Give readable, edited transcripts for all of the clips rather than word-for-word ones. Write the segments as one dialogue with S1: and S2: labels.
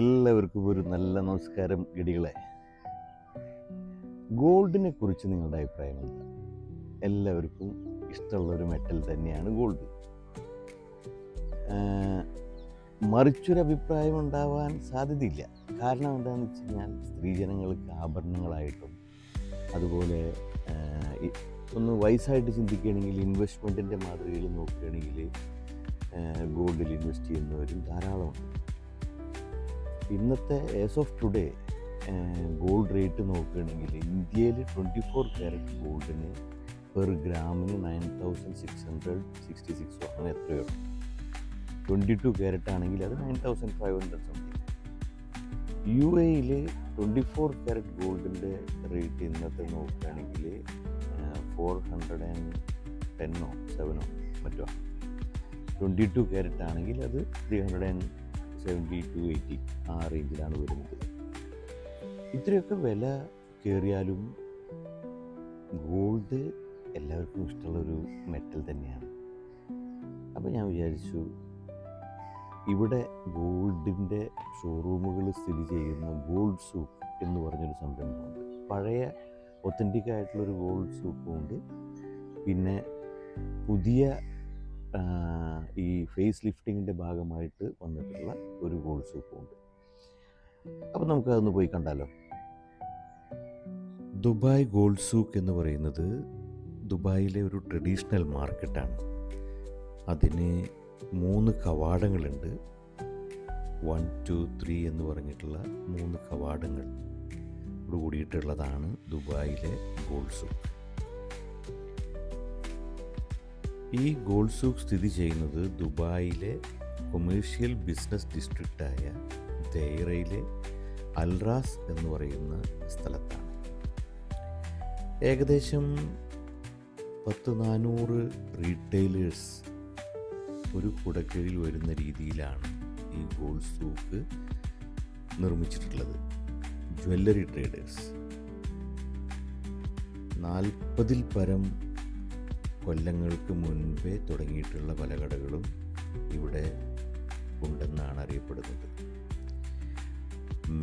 S1: എല്ലാവർക്കും ഒരു നല്ല നമസ്കാരം ഗടികളെ. ഗോൾഡിനെ കുറിച്ച് നിങ്ങളുടെ അഭിപ്രായം എന്താ? എല്ലാവർക്കും ഇഷ്ടമുള്ള ഒരു മെറ്റൽ തന്നെയാണ് ഗോൾഡ്. മറിച്ചൊരു അഭിപ്രായം ഉണ്ടാവാൻ സാധ്യതയില്ല. കാരണം എന്താണെന്ന് വെച്ച് കഴിഞ്ഞാൽ സ്ത്രീജനങ്ങൾക്ക് ആഭരണങ്ങളായിട്ടും അതുപോലെ ഒന്ന് വയസ്സായിട്ട് ചിന്തിക്കുകയാണെങ്കിൽ ഇൻവെസ്റ്റ്മെൻറ്റിൻ്റെ മാതൃകയിൽ നോക്കുകയാണെങ്കിൽ ഗോൾഡിൽ ഇൻവെസ്റ്റ് ചെയ്യുന്നവരും ധാരാളമുണ്ട്. ഇന്നത്തെ as of today gold rate നോക്കുകയാണെങ്കിൽ ഇന്ത്യയിൽ 24 ക്യാരറ്റ് ഗോൾഡിന് പെർ ഗ്രാമിന് 9666 അങ്ങനെ എത്രയോ. 22 ക്യാരറ്റ് ആണെങ്കിൽ അത് 9500 സംതിങ്. UAE 24 ക്യാരറ്റ് ഗോൾഡിൻ്റെ റേറ്റ് ഇന്നത്തെ നോക്കുകയാണെങ്കിൽ 410 7 മറ്റോ. 22 ക്യാരറ്റ് ആണെങ്കിൽ അത് 370 to 80 ആ റേഞ്ചിലാണ് വരുന്നത്. ഇത്രയൊക്കെ വില കയറിയാലും ഗോൾഡ് എല്ലാവർക്കും ഇഷ്ടമുള്ളൊരു മെറ്റൽ തന്നെയാണ്. അപ്പോൾ ഞാൻ വിചാരിച്ചു, ഇവിടെ ഗോൾഡിൻ്റെ ഷോറൂമുകൾ സ്ഥിതി ചെയ്യുന്ന ഗോൾഡ് സൂക്ക് എന്ന് പറഞ്ഞൊരു സംരംഭമുണ്ട്. പഴയ ഒത്തൻറ്റിക് ആയിട്ടുള്ളൊരു ഗോൾഡ് സൂക്കും ഉണ്ട്, പിന്നെ പുതിയ ഈ ഫേസ് ലിഫ്റ്റിങ്ങിൻ്റെ ഭാഗമായിട്ട് വന്നിട്ടുള്ള ഒരു ഗോൾഡ് സൂക്കും ഉണ്ട്. അപ്പോൾ നമുക്കതൊന്ന് പോയി കണ്ടാലോ. ദുബായ് ഗോൾഡ് സൂക്ക് എന്ന് പറയുന്നത് ദുബായിലെ ഒരു ട്രഡീഷണൽ മാർക്കറ്റാണ്. അതിന് 3 കവാടങ്ങളുണ്ട്. 1, 2, 3 എന്ന് പറഞ്ഞിട്ടുള്ള 3 കവാടങ്ങൾ കൂടിയിട്ടുള്ളതാണ് ദുബായിലെ ഗോൾഡ് സൂക്ക്. ഈ ഗോൾഡ് സൂക്ക് സ്ഥിതി ചെയ്യുന്നത് ദുബായിലെ കൊമേഴ്ഷ്യൽ ബിസിനസ് ഡിസ്ട്രിക്റ്റായ ദൈറയിലെ അൽറാസ് എന്ന് പറയുന്ന സ്ഥലത്താണ്. ഏകദേശം 400 റീറ്റെയിലേഴ്സ് ഒരു കുടക്കീഴിൽ വരുന്ന രീതിയിലാണ് ഈ ഗോൾഡ് സൂക്ക് നിർമ്മിച്ചിട്ടുള്ളത്. ജ്വല്ലറി ട്രേഡേഴ്സ് 40-ൽ പരം കൊല്ലങ്ങൾക്ക് മുൻപേ തുടങ്ങിയിട്ടുള്ള പല കടകളും ഇവിടെ ഉണ്ടെന്നാണ് അറിയപ്പെടുന്നത്.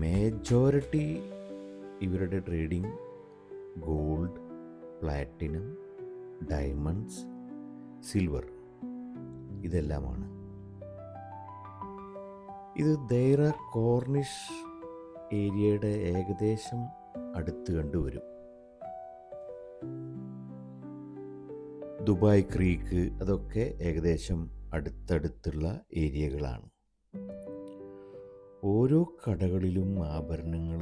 S1: മേജോറിറ്റി ഇവരുടെ trading gold, platinum, diamonds, silver ഇതെല്ലാമാണ്. ഇത് ദൈറ കോർണിഷ് ഏരിയയുടെ ഏകദേശം അടുത്ത് കണ്ടുവരും. ദുബായ് ക്രീക്ക് അതൊക്കെ ഏകദേശം അടുത്തടുത്തുള്ള ഏരിയകളാണ്. ഓരോ കടകളിലും ആഭരണങ്ങൾ,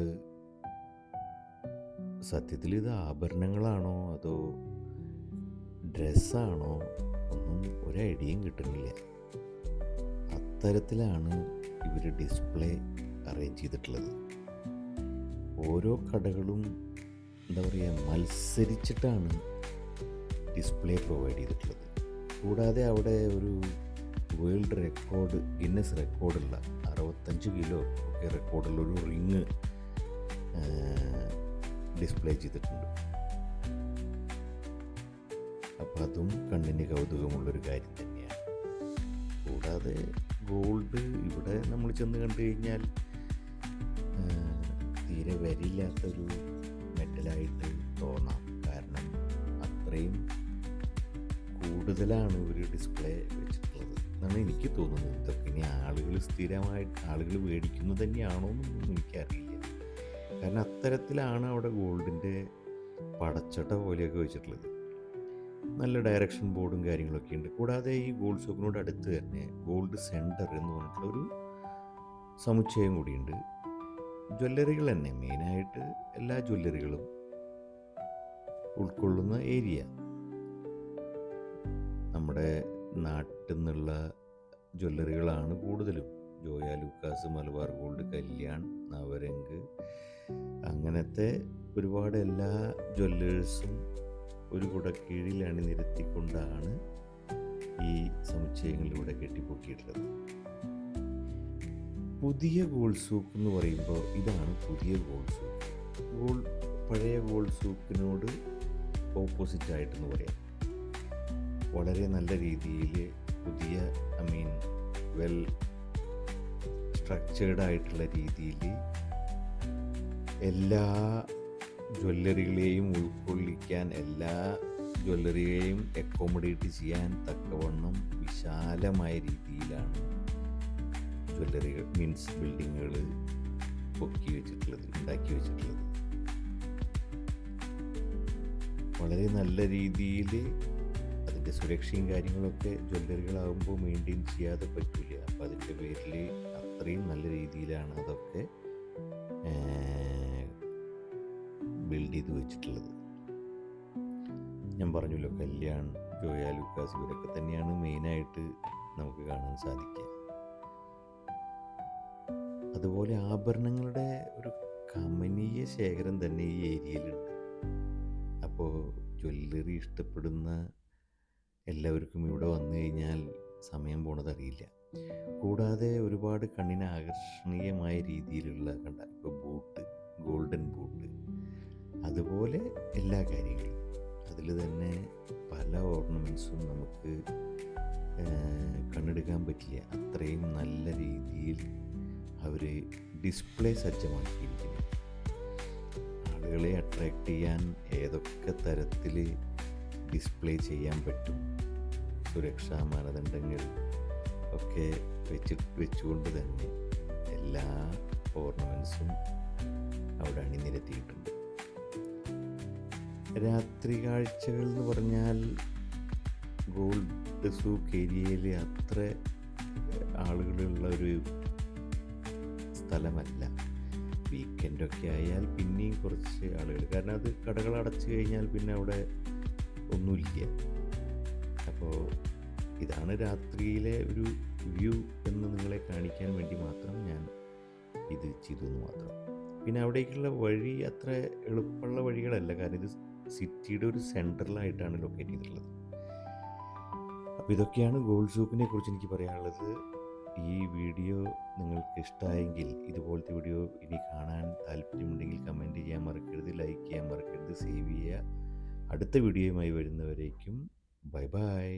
S1: സത്യത്തിൽ ഇത് ആഭരണങ്ങളാണോ അതോ ഡ്രസ്സാണോ ഒന്നും ഒരു ഐഡിയയും കിട്ടുന്നില്ല. അത്തരത്തിലാണ് ഇവർ ഡിസ്പ്ലേ അറേഞ്ച് ചെയ്തിട്ടുള്ളത്. ഓരോ കടകളും എന്താ പറയുക, മത്സരിച്ചിട്ടാണ് ഡിസ്പ്ലേ പ്രൊവൈഡ് ചെയ്തിട്ടുള്ളത്. കൂടാതെ അവിടെ ഒരു വേൾഡ് റെക്കോർഡ്, ഗിന്നസ് റെക്കോർഡുള്ള 65 കിലോ ഒക്കെ റെക്കോർഡുള്ള ഒരു റിങ് ഡിസ്പ്ലേ ചെയ്തിട്ടുണ്ട്. അപ്പം അതും കണ്ണിന് കൗതുകമുള്ളൊരു കാര്യം തന്നെയാണ്. കൂടാതെ ഗോൾഡ് ഇവിടെ നമ്മൾ ചെന്ന് കണ്ടു കഴിഞ്ഞാൽ തീരെ വിലയില്ലാത്തൊരു മെറ്റലായിട്ട് തോന്നാം. കാരണം അത്രയും കൂടുതലാണ് ഒരു ഡിസ്പ്ലേ വെച്ചിട്ടുള്ളത് എന്നാണ് എനിക്ക് തോന്നുന്നത്. ഇതൊക്കെ ഇനി ആളുകൾ മേടിക്കുന്നത് തന്നെയാണോ എന്നൊന്നും എനിക്കറിയില്ല. കാരണം അത്തരത്തിലാണ് അവിടെ ഗോൾഡിൻ്റെ പടച്ചട്ട പോലെയൊക്കെ വെച്ചിട്ടുള്ളത്. നല്ല ഡയറക്ഷൻ ബോർഡും കാര്യങ്ങളൊക്കെ ഉണ്ട്. കൂടാതെ ഈ ഗോൾഡ് സൂക്കിനോട് അടുത്ത് തന്നെ ഗോൾഡ് സെൻറ്റർ എന്ന് പറഞ്ഞിട്ടുള്ളൊരു സമുച്ചയം കൂടിയുണ്ട്. ജ്വല്ലറികൾ തന്നെ, മെയിനായിട്ട് എല്ലാ ജ്വല്ലറികളും ഉൾക്കൊള്ളുന്ന ഏരിയ. നമ്മുടെ നാട്ടിൽ നിന്നുള്ള ജ്വല്ലറികളാണ് കൂടുതലും. ജോയ ലൂക്കാസ്, മലബാർ ഗോൾഡ്, കല്യാൺ, നവരംഗ്, അങ്ങനത്തെ ഒരുപാട് എല്ലാ ജ്വല്ലേഴ്സും ഒരു കുടക്കീഴിൽ അണിനിരത്തിക്കൊണ്ടാണ് ഈ സമുച്ചയങ്ങളിലൂടെ കെട്ടിപ്പൊക്കിയിട്ടുള്ളത്. പുതിയ ഗോൾഡ് സൂക്ക് എന്ന് പറയുമ്പോൾ ഇതാണ് പുതിയ ഗോൾഡ് സൂക്ക്. പഴയ ഗോൾഡ് സൂക്കിനോട് ഓപ്പോസിറ്റായിട്ടെന്ന് പറയാം. വളരെ നല്ല രീതിയിൽ പുതിയ വെൽ സ്ട്രക്ചേർഡ് ആയിട്ടുള്ള രീതിയിൽ എല്ലാ ജ്വല്ലറികളെയും ഉൾക്കൊള്ളിക്കാൻ, എല്ലാ ജ്വല്ലറിയെയും അക്കോമഡേറ്റ് ചെയ്യാൻ തക്കവണ്ണം വിശാലമായ രീതിയിലാണ് ജ്വല്ലറികൾ മീൻസ് ബിൽഡിങ്ങുകൾ പൊക്കി വെച്ചിട്ടുള്ളത്, ഉണ്ടാക്കി വെച്ചിട്ടുള്ളത്. വളരെ നല്ല രീതിയിൽ അതിൻ്റെ സുരക്ഷയും കാര്യങ്ങളൊക്കെ ജ്വല്ലറികളാകുമ്പോൾ മെയിൻറ്റെയിൻ ചെയ്യാതെ പറ്റില്ല. അപ്പോൾ അതിൻ്റെ പേരിൽ അത്രയും നല്ല രീതിയിലാണ് അതൊക്കെ ബിൽഡ് ചെയ്ത് വെച്ചിട്ടുള്ളത്. ഞാൻ പറഞ്ഞല്ലോ, കല്യാൺ, ജോയ ലൂക്കാസ് ഇവരൊക്കെ തന്നെയാണ് മെയിനായിട്ട് നമുക്ക് കാണാൻ സാധിക്കുക. അതുപോലെ ആഭരണങ്ങളുടെ ഒരു കമനീയ ശേഖരം തന്നെ ഈ ഏരിയയിലുണ്ട്. അപ്പോൾ ജ്വല്ലറി ഇഷ്ടപ്പെടുന്ന എല്ലാവർക്കും ഇവിടെ വന്നു കഴിഞ്ഞാൽ സമയം പോണത് അറിയില്ല. കൂടാതെ ഒരുപാട് കണ്ണിന് ആകർഷണീയമായ രീതിയിലുള്ള ഇപ്പോൾ ബൂട്ട്, ഗോൾഡൻ ബൂട്ട്, അതുപോലെ എല്ലാ കാര്യങ്ങളും അതിൽ തന്നെ പല ഓർണമെൻറ്റ്സും നമുക്ക് കണ്ടെടുക്കാൻ പറ്റില്ല. അത്രയും നല്ല രീതിയിൽ അവർ ഡിസ്പ്ലേ സജ്ജമാക്കിയിരിക്കുന്നു. ആളുകളെ അട്രാക്റ്റ് ചെയ്യാൻ ഏതൊക്കെ തരത്തിൽ ഡിസ്പ്ലേ ചെയ്യാൻ പറ്റും, സുരക്ഷാ മാനദണ്ഡങ്ങൾ ഒക്കെ വെച്ചുകൊണ്ട് തന്നെ എല്ലാ ഓർണമെൻറ്റ്സും അവിടെ അണിനിരത്തിയിട്ടുണ്ട്. രാത്രി കാഴ്ചകൾ എന്ന് പറഞ്ഞാൽ ഗോൾഡ് സൂക്ക് ഏരിയയിൽ അത്ര ആളുകളുള്ള ഒരു സ്ഥലമല്ല. വീക്കെൻഡൊക്കെ ആയാൽ പിന്നെയും കുറച്ച് ആളുകൾ, കാരണം അത് കടകൾ അടച്ചു കഴിഞ്ഞാൽ പിന്നെ അവിടെ ഒന്നുമില്ല. അപ്പോൾ ഇതാണ് രാത്രിയിലെ ഒരു വ്യൂ എന്ന് നിങ്ങളെ കാണിക്കാൻ വേണ്ടി മാത്രം ഞാൻ ഇത് ചെയ്തെന്ന് മാത്രം. പിന്നെ അവിടേക്കുള്ള വഴി അത്ര എളുപ്പമുള്ള വഴികളല്ല, കാരണം ഇത് സിറ്റിയുടെ ഒരു സെൻട്രലായിട്ടാണ് ലൊക്കേറ്റ് ചെയ്തിട്ടുള്ളത്. അപ്പോൾ ഇതൊക്കെയാണ് ഗോൾഡ് സൂക്കിനെ കുറിച്ച് എനിക്ക് പറയാനുള്ളത്. ഈ വീഡിയോ നിങ്ങൾക്ക് ഇഷ്ടമായെങ്കിൽ, ഇതുപോലത്തെ വീഡിയോ ഇനി കാണാൻ താല്പര്യമുണ്ടെങ്കിൽ കമൻറ്റ് ചെയ്യാൻ മറക്കരുത്, ലൈക്ക് ചെയ്യാൻ മറക്കരുത്, സേവ് ചെയ്യുക. അടുത്ത വീഡിയോയുമായി വരുന്നവരേക്കും ബൈ ബൈ.